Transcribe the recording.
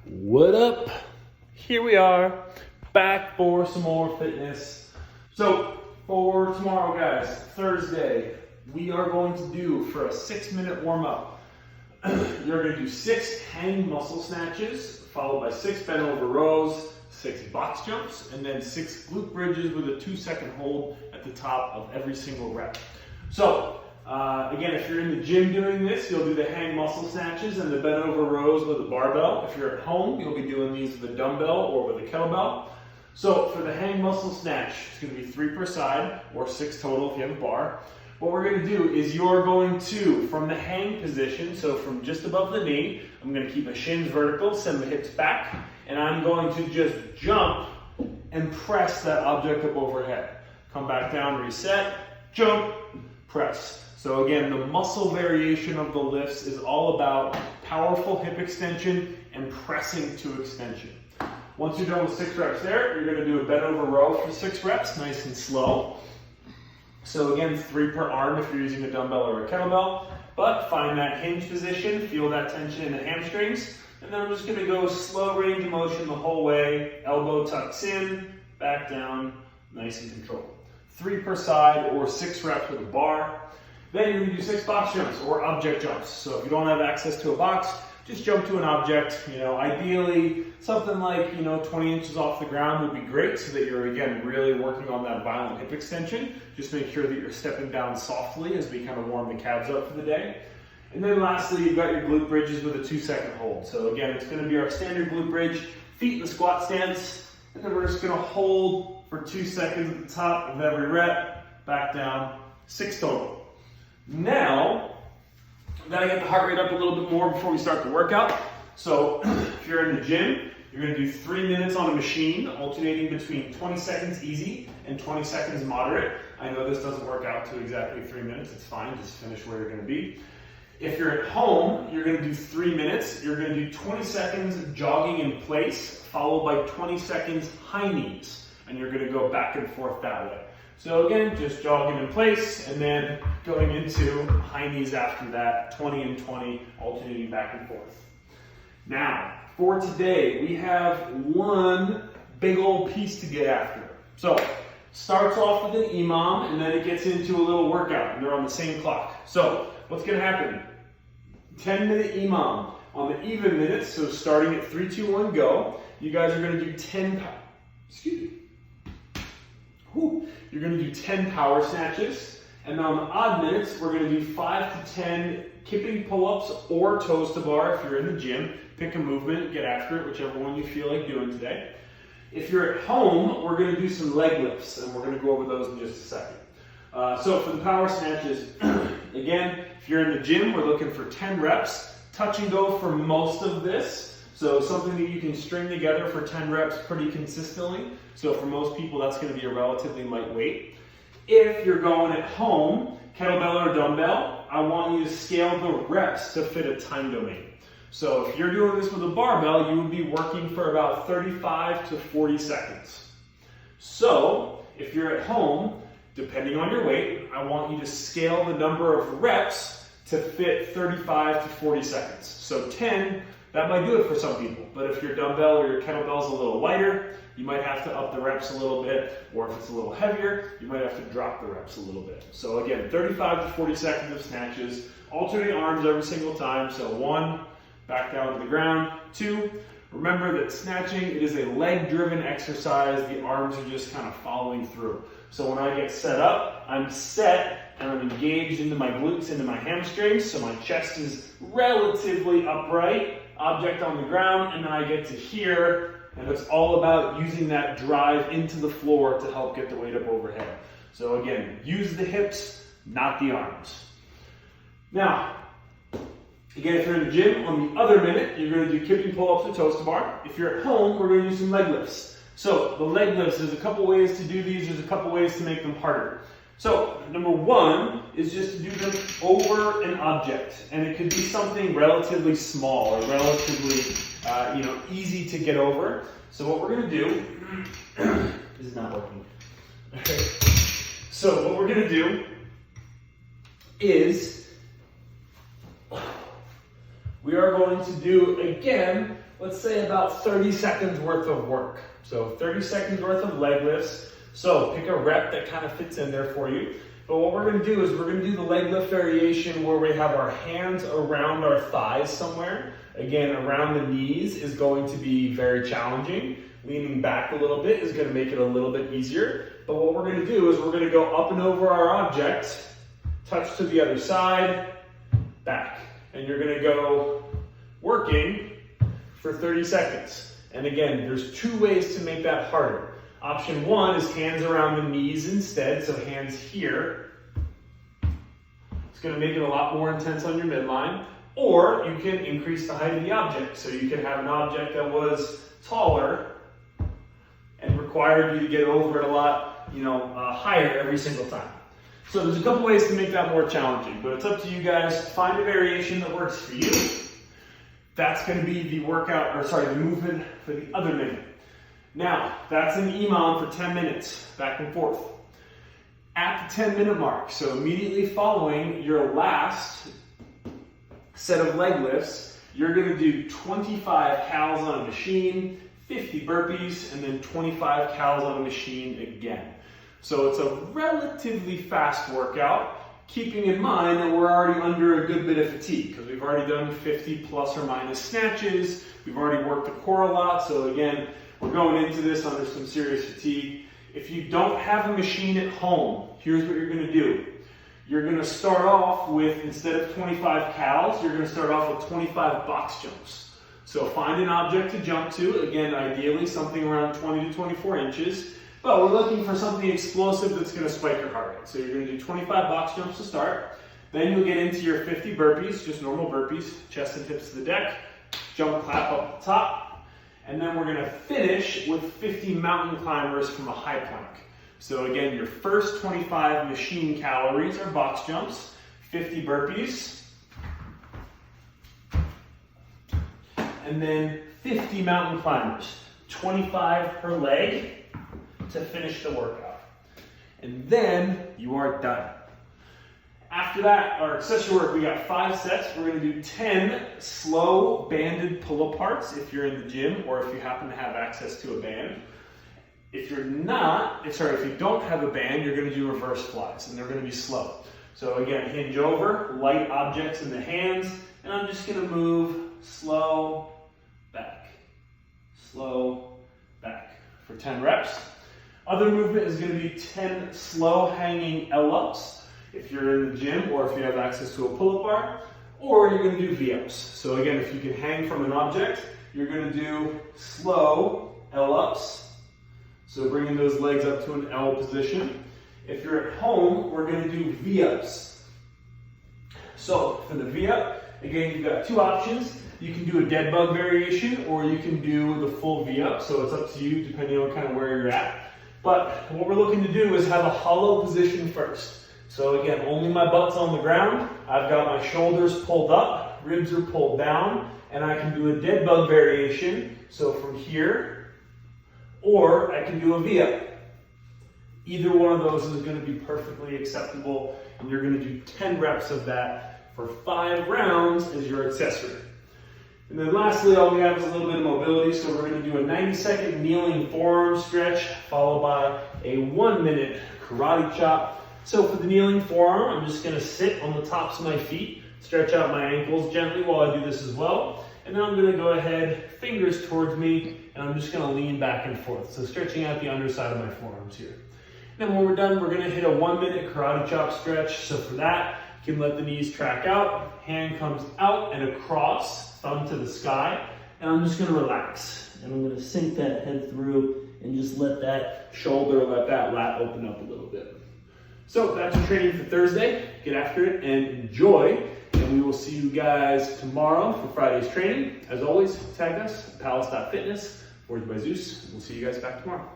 What up? Here we are, back for some more fitness. So for tomorrow, guys, Thursday, we are going to do, for a 6-minute warm-up, you're going to do 6 hang muscle snatches, followed by 6 bent over rows, 6 box jumps, and then 6 glute bridges with a 2-second hold at the top of every single rep. So again, if you're in the gym doing this, you'll do the hang muscle snatches and the bent over rows with a barbell. If you're at home, you'll be doing these with a dumbbell or with a kettlebell. So for the hang muscle snatch, it's going to be 3 per side, or 6 total if you have a bar. What we're going to do is you're going to, from the hang position, so from just above the knee, I'm going to keep my shins vertical, send the hips back, and I'm going to just jump and press that object up overhead. Come back down, reset, jump, press. So again, the muscle variation of the lifts is all about powerful hip extension and pressing to extension. Once you're done with 6 reps there, you're going to do a bent over row for 6 reps, nice and slow. So again, 3 per arm if you're using a dumbbell or a kettlebell, but find that hinge position, feel that tension in the hamstrings, and then I'm just going to go slow range of motion the whole way, elbow tucks in, back down, nice and controlled. 3 per side, or 6 reps with a bar. Then you're going to do 6 box jumps or object jumps. So if you don't have access to a box, just jump to an object. Ideally something like 20 inches off the ground would be great, so that you're again really working on that violent hip extension. Just make sure that you're stepping down softly as we kind of warm the calves up for the day. And then lastly, you've got your glute bridges with a 2-second hold. So again, it's going to be our standard glute bridge, feet in the squat stance, and then we're just going to hold for 2 seconds at the top of every rep, back down, 6 total. Now, we gotta get the heart rate up a little bit more before we start the workout. So if you're in the gym, you're gonna do 3 minutes on a machine, alternating between 20 seconds easy and 20 seconds moderate. I know this doesn't work out to exactly 3 minutes, it's fine, just finish where you're gonna be. If you're at home, you're gonna do 3 minutes. You're gonna do 20 seconds jogging in place, followed by 20 seconds high knees, and you're gonna go back and forth that way. So again, just jogging in place and then going into high knees after that, 20 and 20, alternating back and forth. Now, for today, we have one big old piece to get after. So, starts off with an EMOM and then it gets into a little workout and they're on the same clock. So, what's gonna happen? 10-minute EMOM. On the even minutes, so starting at 3, 2, 1, go, you guys are gonna do 10 You're going to do 10 power snatches, and then on the odd minutes, we're going to do 5 to 10 kipping pull-ups or toes to bar if you're in the gym. Pick a movement, get after it, whichever one you feel like doing today. If you're at home, we're going to do some leg lifts, and we're going to go over those in just a second. So for the power snatches, again, if you're in the gym, we're looking for 10 reps, touch and go for most of this. So something that you can string together for 10 reps pretty consistently. So for most people, that's going to be a relatively light weight. If you're going at home, kettlebell or dumbbell, I want you to scale the reps to fit a time domain. So if you're doing this with a barbell, you would be working for about 35 to 40 seconds. So if you're at home, depending on your weight, I want you to scale the number of reps to fit 35 to 40 seconds. So 10, that might do it for some people, but if your dumbbell or your kettlebell is a little lighter, you might have to up the reps a little bit, or if it's a little heavier, you might have to drop the reps a little bit. So again, 35 to 40 seconds of snatches, alternating arms every single time. So 1, back down to the ground. 2, remember that snatching, it is a leg-driven exercise. The arms are just kind of following through. So when I get set up, I'm set and I'm engaged into my glutes, into my hamstrings, so my chest is relatively upright. Object on the ground, and then I get to here, and it's all about using that drive into the floor to help get the weight up overhead. So again, use the hips, not the arms. Now, again, if you're in the gym, on the other minute, you're going to do kipping pull-ups or toes to bar. If you're at home, we're going to do some leg lifts. So the leg lifts, there's a couple ways to do these, there's a couple ways to make them harder. So number 1 is just to do them over an object, and it could be something relatively small or relatively easy to get over. So what we're going to do this is not working. Okay. So what we're going to do is we are going to do again let's say about 30 seconds worth of work. So 30 seconds worth of leg lifts. So pick a rep that kind of fits in there for you. But what we're gonna do is we're gonna do the leg lift variation where we have our hands around our thighs somewhere. Again, around the knees is going to be very challenging. Leaning back a little bit is gonna make it a little bit easier. But what we're gonna do is we're gonna go up and over our object, touch to the other side, back. And you're gonna go working for 30 seconds. And again, there's two ways to make that harder. Option one is hands around the knees instead, so hands here. It's gonna make it a lot more intense on your midline. Or you can increase the height of the object. So you can have an object that was taller and required you to get over it a lot, higher every single time. So there's a couple ways to make that more challenging, but it's up to you guys. Find a variation that works for you. That's gonna be the the movement for the other minute. Now, that's an EMOM for 10 minutes, back and forth. At the 10-minute mark, so immediately following your last set of leg lifts, you're gonna do 25 cals on a machine, 50 burpees, and then 25 cals on a machine again. So it's a relatively fast workout, keeping in mind that we're already under a good bit of fatigue because we've already done 50 plus or minus snatches. We've already worked the core a lot. So again, we're going into this under some serious fatigue. If you don't have a machine at home, here's what you're gonna do. You're gonna start off with, instead of 25 cals, you're gonna start off with 25 box jumps. So find an object to jump to, again, ideally something around 20 to 24 inches, but we're looking for something explosive that's gonna spike your heart rate. So you're gonna do 25 box jumps to start. Then you'll get into your 50 burpees, just normal burpees, chest and hips to the deck, jump clap up the top. And then we're gonna finish with 50 mountain climbers from a high plank. So again, your first 25 machine calories are box jumps, 50 burpees, and then 50 mountain climbers, 25 per leg to finish the workout. And then you are done. After that, our accessory work, we got 5 sets. We're gonna do 10 slow banded pull-aparts if you're in the gym or if you happen to have access to a band. If you don't have a band, you're gonna do reverse flies and they're gonna be slow. So again, hinge over, light objects in the hands, and I'm just gonna move slow, back for 10 reps. Other movement is gonna be 10 slow hanging L-ups. If you're in the gym or if you have access to a pull-up bar, or you're gonna do V-ups. So again, if you can hang from an object, you're gonna do slow L-ups. So bringing those legs up to an L position. If you're at home, we're gonna do V-ups. So for the V-up, again, you've got 2 options. You can do a dead bug variation or you can do the full V-up. So it's up to you depending on kind of where you're at. But what we're looking to do is have a hollow position first. So again, only my butt's on the ground. I've got my shoulders pulled up, ribs are pulled down, and I can do a dead bug variation. So from here, or I can do a V-up. Either one of those is gonna be perfectly acceptable, and you're gonna do 10 reps of that for 5 rounds as your accessory. And then lastly, all we have is a little bit of mobility. So we're gonna do a 90-second kneeling forearm stretch, followed by a 1-minute karate chop. So for the kneeling forearm, I'm just gonna sit on the tops of my feet, stretch out my ankles gently while I do this as well. And then I'm gonna go ahead, fingers towards me, and I'm just gonna lean back and forth. So stretching out the underside of my forearms here. And then when we're done, we're gonna hit a 1-minute karate chop stretch. So for that, you can let the knees track out, hand comes out and across, thumb to the sky, and I'm just gonna relax. And I'm gonna sink that head through and just let that shoulder, let that lat open up a little bit. So that's your training for Thursday. Get after it and enjoy. And we will see you guys tomorrow for Friday's training. As always, tag us at palace.fitness, forward by Zeus. We'll see you guys back tomorrow.